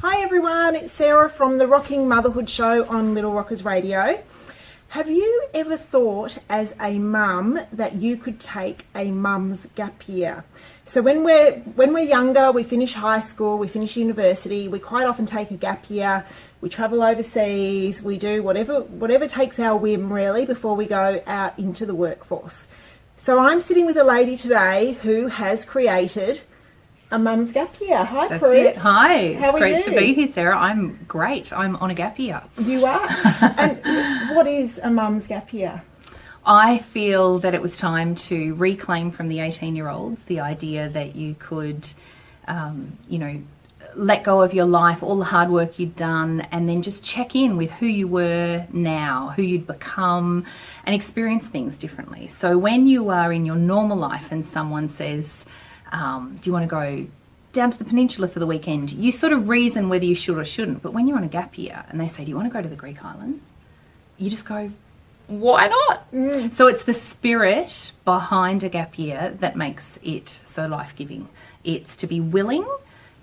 Hi everyone, it's Sarah from the Rocking Motherhood Show on Little Rockers Radio. Have you ever thought as a mum that you could take a mum's gap year? So when we're younger, we finish high school, we finish university, we quite often take a gap year, we travel overseas, we do whatever takes our whim really before we go out into the workforce. So I'm sitting with a lady today who has created a mum's gap year. Hi, That's Prue. it. Hi. How it's are great you? to be here, Sarah. I'm great. I'm on a gap year. You are. And what is a mum's gap year? I feel that it was time to reclaim from the 18-year-olds the idea that you could, let go of your life, all the hard work you'd done, and then just check in with who you were now, who you'd become, and experience things differently. So when you are in your normal life and someone says, do you want to go down to the peninsula for the weekend? You sort of reason whether you should or shouldn't. But when you're on a gap year and they say, do you want to go to the Greek islands? You just go, why not? So it's the spirit behind a gap year that makes it so life-giving. It's to be willing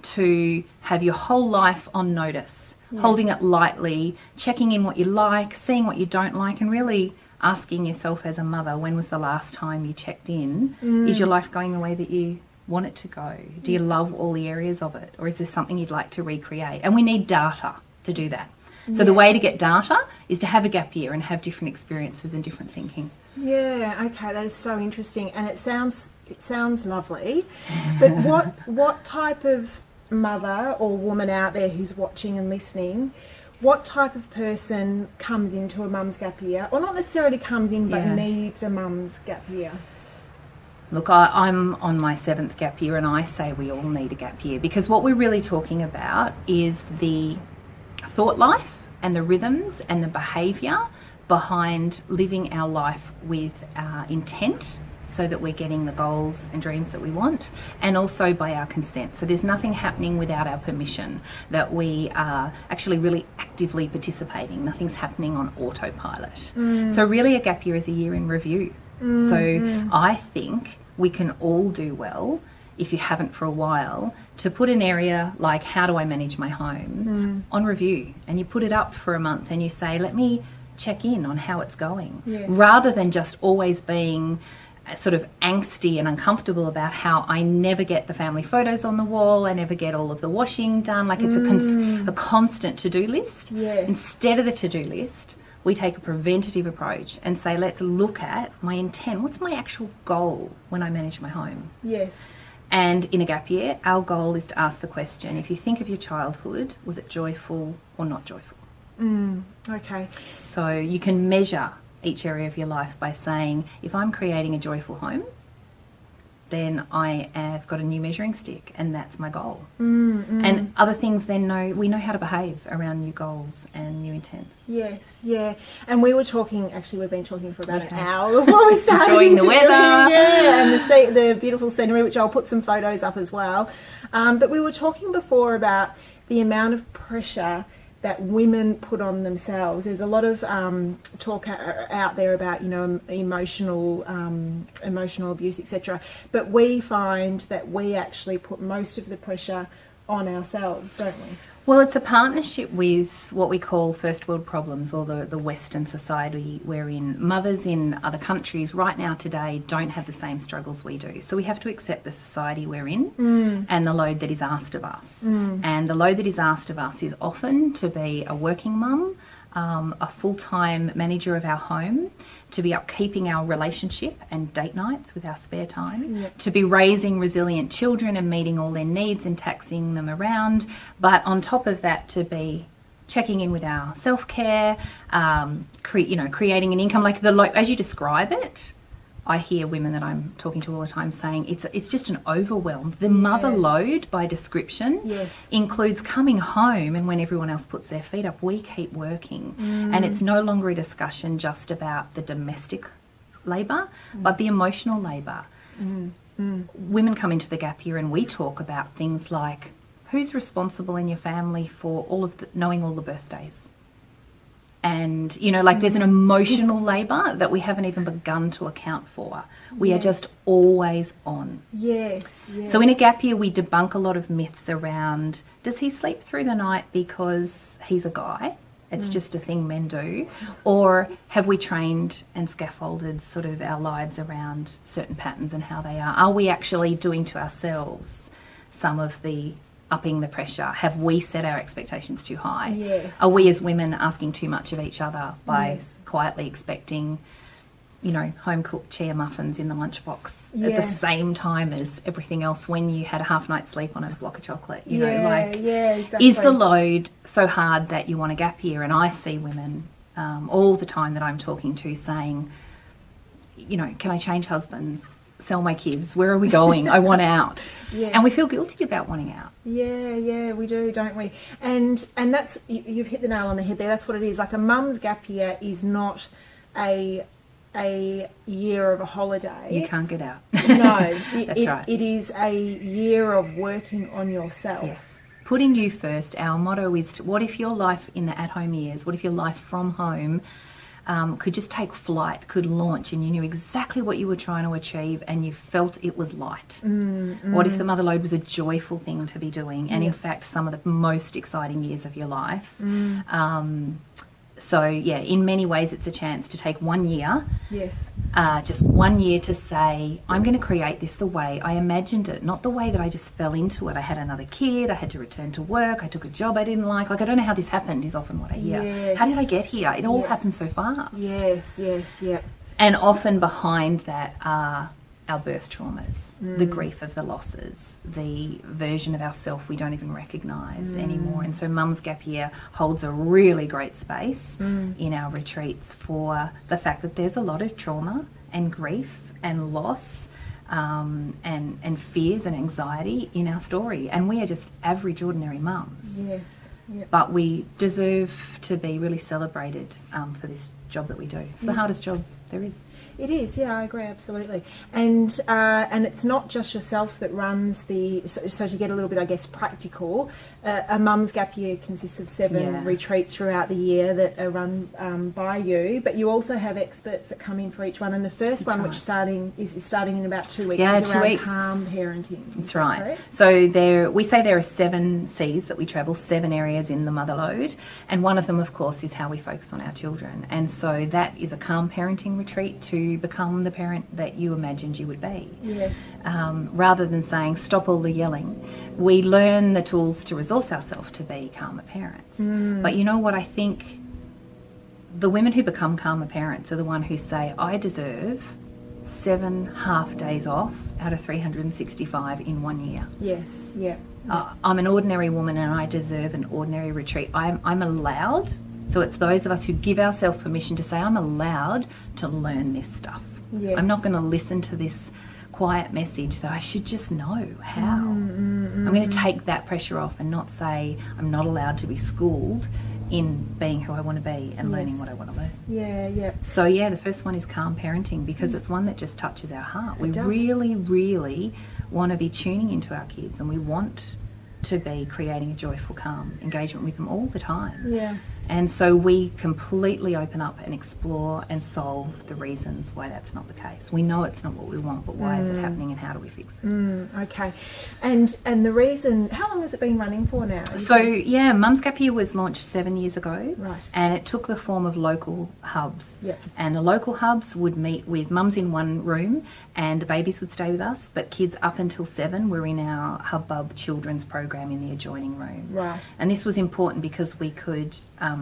to have your whole life on notice, holding it lightly, checking in what you like, seeing what you don't like, and really asking yourself as a mother, when was the last time you checked in? Is your life going the way that you want it to go? Do you love all the areas of it, or is there something you'd like to recreate? And we need data to do that. So the way to get data is to have a gap year and have different experiences and different thinking. Yeah, okay, that is so interesting, and it sounds lovely. But what type of mother or woman out there who's watching and listening, what type of person comes into a mum's gap year, or not necessarily comes in, but needs a mum's gap year? Look, I'm on my 7th gap year, and I say we all need a gap year, because what we're really talking about is the thought life and the rhythms and the behaviour behind living our life with intent, so that we're getting the goals and dreams that we want, and also by our consent. So there's nothing happening without our permission, that we are actually really actively participating. Nothing's happening on autopilot. So really a gap year is a year in review. So I think we can all do well, if you haven't for a while, to put an area like how do I manage my home on review, and you put it up for a month and you say, let me check in on how it's going, rather than just always being sort of angsty and uncomfortable about how I never get the family photos on the wall, I never get all of the washing done. Like it's a constant to-do list. Instead of the to-do list, we take a preventative approach and say, let's look at my intent. What's my actual goal when I manage my home? And in a gap year, our goal is to ask the question, if you think of your childhood, was it joyful or not joyful? Okay. So you can measure each area of your life by saying, if I'm creating a joyful home, then I have got a new measuring stick, and that's my goal. And other things, then we know how to behave around new goals and new intents. Yes, yeah. And we were talking, actually we've been talking for about an hour before we started. Enjoying the weather. Yeah, and the beautiful scenery, which I'll put some photos up as well. But we were talking before about the amount of pressure that women put on themselves. There's a lot of talk out there about, emotional abuse, etc. But we find that we actually put most of the pressure on ourselves, don't we? Well, it's a partnership with what we call first world problems, or the Western society we're in. Mothers in other countries right now today don't have the same struggles we do. So we have to accept the society we're in and the load that is asked of us. And the load that is asked of us is often to be a working mum, a full-time manager of our home, to be upkeeping our relationship and date nights with our spare time, to be raising resilient children and meeting all their needs and taxing them around, but on top of that, to be checking in with our self-care, creating an income. Like as you describe it, I hear women that I'm talking to all the time saying it's just an overwhelm. The mother load, by description, includes coming home, and when everyone else puts their feet up, we keep working. And it's no longer a discussion just about the domestic labour, but the emotional labour. Women come into the gap year and we talk about things like, who's responsible in your family for knowing all the birthdays? And, you know, like there's an emotional labour that we haven't even begun to account for. We are just always on. Yes, yes. So in a gap year, we debunk a lot of myths around, does he sleep through the night because he's a guy? It's just a thing men do. Or have we trained and scaffolded sort of our lives around certain patterns and how they are? Are we actually doing to ourselves some of the upping the pressure? Have we set our expectations too high? Yes. Are we as women asking too much of each other by Yes. quietly expecting, you know, home-cooked chia muffins in the lunchbox at the Yeah. same time as everything else when you had a half night's sleep on a block of chocolate? You know, like, exactly. is the load so hard that you want a gap year? And I see women all the time that I'm talking to saying, you know, can I change husbands? Sell my kids? Where are we going? I want out. Yes. And we feel guilty about wanting out. Yeah, we do, don't we? And that's, you've hit the nail on the head there. That's what it is. Like, a mum's gap year is not a year of a holiday. You can't get out. No, That's right. It is a year of working on yourself. Yeah. Putting you first. Our motto is, what if your life in the at-home years, what if your life from home could just take flight, could launch, and you knew exactly what you were trying to achieve and you felt it was light? What if the mother load was a joyful thing to be doing, and in fact some of the most exciting years of your life? So yeah, in many ways it's a chance to take 1 year, Yes. just 1 year, to say, I'm going to create this the way I imagined it, not the way that I just fell into it. I had another kid, I had to return to work, I took a job I didn't like. Like, I don't know how this happened is often what I hear. Yes. How did I get here? It all Yes. happened so fast. Yes, yep. And often behind that are our birth traumas, the grief of the losses, the version of ourself we don't even recognise anymore. And so Mum's Gap Year holds a really great space in our retreats for the fact that there's a lot of trauma and grief and loss and fears and anxiety in our story. And we are just average, ordinary mums. Yes, yep. But we deserve to be really celebrated for this job that we do. It's the hardest job there is. It is, yeah, I agree, absolutely. And it's not just yourself that runs the, so to get a little bit, I guess, practical, a mum's gap year consists of 7 retreats throughout the year that are run by you, but you also have experts that come in for each one, and the first one, which is starting in about 2 weeks, is 2 around weeks. calm parenting. That's right. Correct? So we say there are 7 C's that we travel, 7 areas in the mother load, and one of them, of course, is how we focus on our children. And so that is a calm parenting retreat to become the parent that you imagined you would be. Yes. Rather than saying, stop all the yelling, we learn the tools to resource ourselves to be calmer parents. But you know what, I think the women who become calmer parents are the one who say, I deserve 7 half days off out of 365 in 1 year. Yes, yeah. I'm an ordinary woman and I deserve an ordinary retreat. I'm allowed. So it's those of us who give ourselves permission to say, I'm allowed to learn this stuff. Yes. I'm not going to listen to this quiet message that I should just know how. I'm going to take that pressure off and not say I'm not allowed to be schooled in being who I want to be and learning what I want to learn. Yeah, yeah. So yeah, the first one is calm parenting, because it's one that just touches our heart. We does. really, really want to be tuning into our kids, and we want to be creating a joyful, calm engagement with them all the time. Yeah. And so we completely open up and explore and solve the reasons why that's not the case. We know it's not what we want, but why is it happening and how do we fix it? Okay. And the reason, how long has it been running for now? So yeah, Mum's Gap Year was launched 7 years ago. Right. And it took the form of local hubs. Yep. And the local hubs would meet with mums in one room and the babies would stay with us, but kids up until 7 were in our Hubbub children's program in the adjoining room. Right. And this was important because we could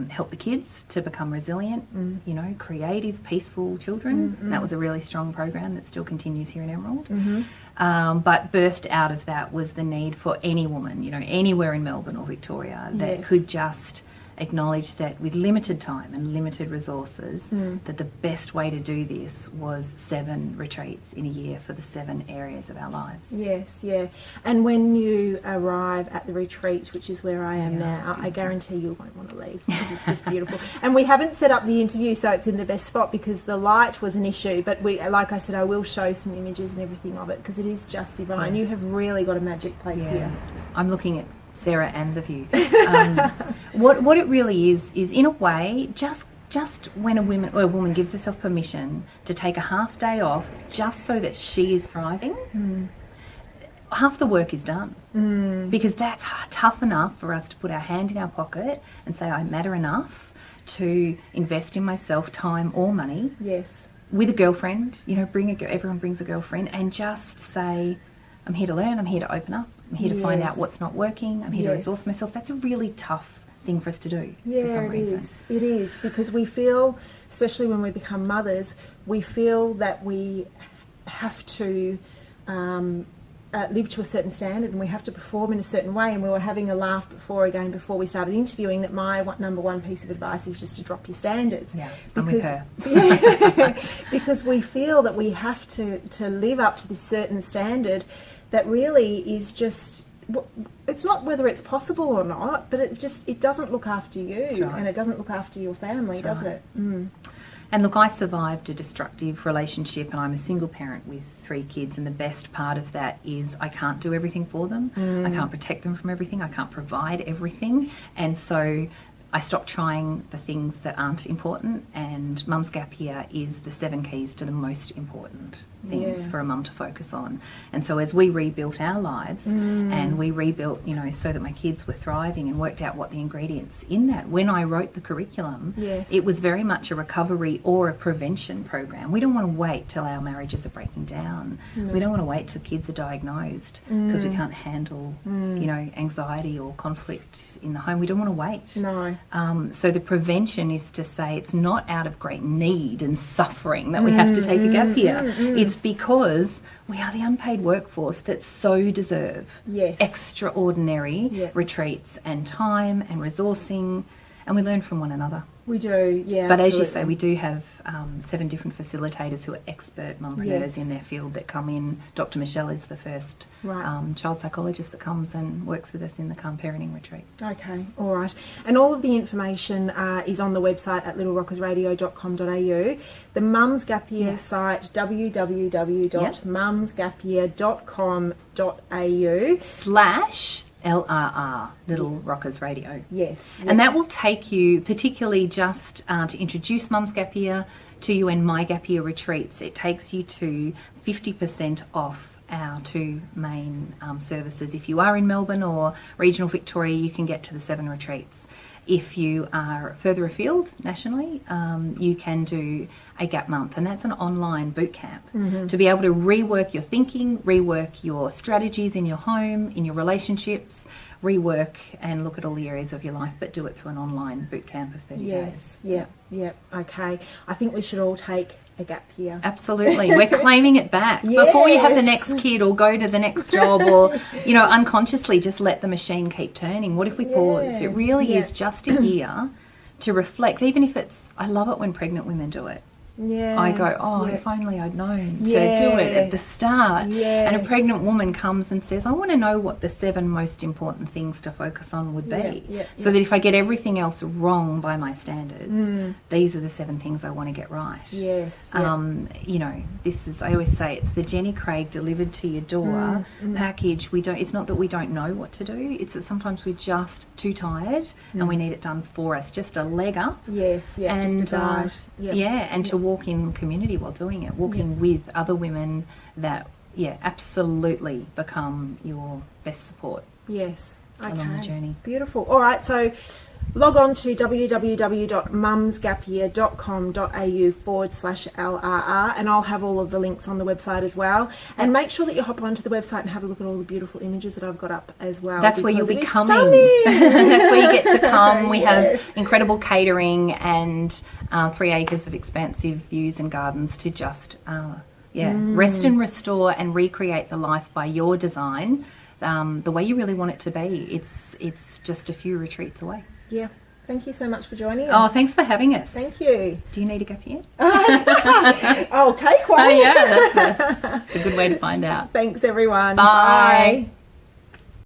help the kids to become resilient, you know, creative, peaceful children. That was a really strong program that still continues here in Emerald. But birthed out of that was the need for any woman, you know, anywhere in Melbourne or Victoria that Yes. could just acknowledge that with limited time and limited resources, that the best way to do this was 7 retreats in a year for the 7 areas of our lives. Yes, yeah. And when you arrive at the retreat, which is where I am Yeah, now, it's I guarantee you won't want to leave because it's just beautiful. And we haven't set up the interview so it's in the best spot because the light was an issue. But we, like I said, I will show some images and everything of it because it is just divine. You have really got a magic place here. I'm looking at Sarah and the view. What it really is in a way just just when a woman gives herself permission to take a half day off just so that she is thriving, half the work is done. Because that's tough enough for us to put our hand in our pocket and say, I matter enough to invest in myself, time or money. Yes. With a girlfriend, everyone brings a girlfriend, and just say, I'm here to learn, I'm here to open up, I'm here to find out what's not working, I'm here to resource myself. That's a really tough thing for us to do for some reason. It is, because we feel, especially when we become mothers, we feel that we have to live to a certain standard, and we have to perform in a certain way. And we were having a laugh before we started interviewing, that my number one piece of advice is just to drop your standards. Yeah, because, I'm with her. because we feel that we have to live up to this certain standard that really is just, it's not whether it's possible or not, but it doesn't look after you. That's right. And it doesn't look after your family, That's does right. it? And look, I survived a destructive relationship, and I'm a single parent with 3 kids, and the best part of that is I can't do everything for them. I can't protect them from everything. I can't provide everything. And so I stopped trying the things that aren't important, and Mum's Gap Year is the 7 keys to the most important things for a mum to focus on. And so as we rebuilt our lives and we rebuilt, so that my kids were thriving, and worked out what the ingredients in that, when I wrote the curriculum, it was very much a recovery or a prevention program. We don't want to wait till our marriages are breaking down. We don't want to wait till kids are diagnosed because we can't handle, anxiety or conflict in the home. We don't want to wait. No. So the prevention is to say it's not out of great need and suffering that we have to take a gap year. It's because we are the unpaid workforce that so deserve extraordinary retreats and time and resourcing, and we learn from one another. We do, yeah. But absolutely. as you say, we do have 7 different facilitators who are expert mumpreneurs in their field that come in. Dr. Michelle is the first child psychologist that comes and works with us in the Calm Parenting Retreat. Okay, all right. And all of the information is on the website at littlerockersradio.com.au. The Mums Gap Year site, www.mumsgapyear.com.au /LRR, Little Rockers Radio. Yes. And that will take you particularly just to introduce Mum's Gap Year to you and My Gap Year retreats. It takes you to 50% off our 2 main services. If you are in Melbourne or regional Victoria, you can get to the 7 retreats. If you are further afield nationally, you can do a Gap Month, and that's an online boot camp to be able to rework your thinking, rework your strategies in your home, in your relationships, rework and look at all the areas of your life, but do it through an online boot camp of 30 days. Yeah. Okay. I think we should all take a gap year. Absolutely. We're claiming it back. Before you have the next kid or go to the next job or, unconsciously just let the machine keep turning. What if we pause? It really is just a year to reflect, even if I love it when pregnant women do it. I go, if only I'd known to do it at the start. And a pregnant woman comes and says, I want to know what the 7 most important things to focus on would be. So that if I get everything else wrong by my standards, these are the 7 things I want to get right. This is, I always say, it's the Jenny Craig delivered to your door package. It's not that we don't know what to do, it's that sometimes we're just too tired and we need it done for us, just a leg up. Just a diet. And to walk in community while doing it, walking with other women that absolutely become your best support along the journey. Beautiful. All right, so log on to www.mumsgapyear.com.au /LRR, and I'll have all of the links on the website as well. And make sure that you hop onto the website and have a look at all the beautiful images that I've got up as well. That's where you'll be coming. That's where you get to come. We have incredible catering and 3 acres of expansive views and gardens to just rest and restore and recreate the life by your design, the way you really want it to be. It's just a few retreats away. Thank you so much for joining us. Oh, thanks for having us. Thank you. Do you need a gap year? I'll take one. That's a good way to find out. Thanks, everyone. Bye.